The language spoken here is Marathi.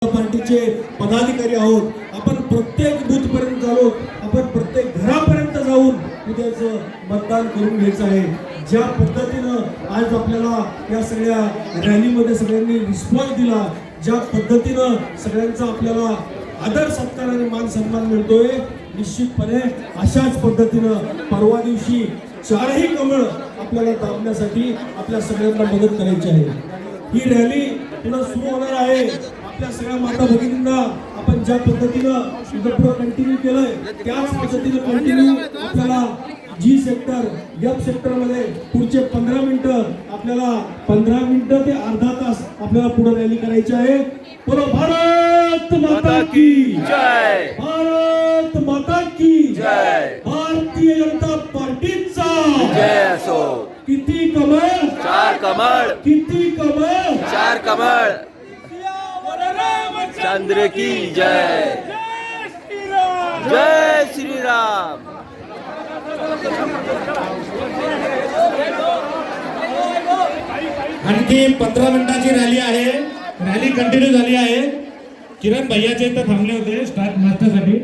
पार्टीचे पदाधिकारी आहोत. आपण प्रत्येक बूथ पर्यंत जाऊ, आपण प्रत्येक घरापर्यंत जाऊन उद्याचं मतदान करून घ्यायचं आहे. ज्या पद्धतीनं आज आपल्याला या सगळ्या रॅलीमध्ये सगळ्यांनी रिस्पॉन्स दिला, ज्या पद्धतीनं सगळ्यांचा आपल्याला आदर सत्कार आणि मान सन्मान मिळतोय, निश्चितपणे अशाच पद्धतीनं परवा दिवशी चारही कमळ आपल्याला दाबण्यासाठी आपल्या सगळ्यांना मदत करायची आहे. ही रॅली पुन्हा सुरू होणार आहे. आपल्या सगळ्या माता भगिनींना आपण ज्या पद्धतीनं पुढे कंटिन्यू केलंय त्याच पद्धतीने कंटिन्यू आपल्याला जी सेक्टर एफ सेक्टर मध्ये पुढचे 15 मिनिटं आपल्याला 15 मिनिटं ते अर्धा तास आपल्याला पुढे रॅली करायची आहे. बोलो भारत माता की जय, भारत माता की जय, भारतीय जनता पार्टीचा जय असो. किती कमळ, चार कमळ, किती कमळ, चार कमळ. चंद्र की जय, जय श्रीराम. आणखी 15 मिनिटाची रॅली आहे. रॅली कंटिन्यू झाली आहे. किरण भैयाचे इथं थांबले होते स्टार्ट नाश्त्यासाठी.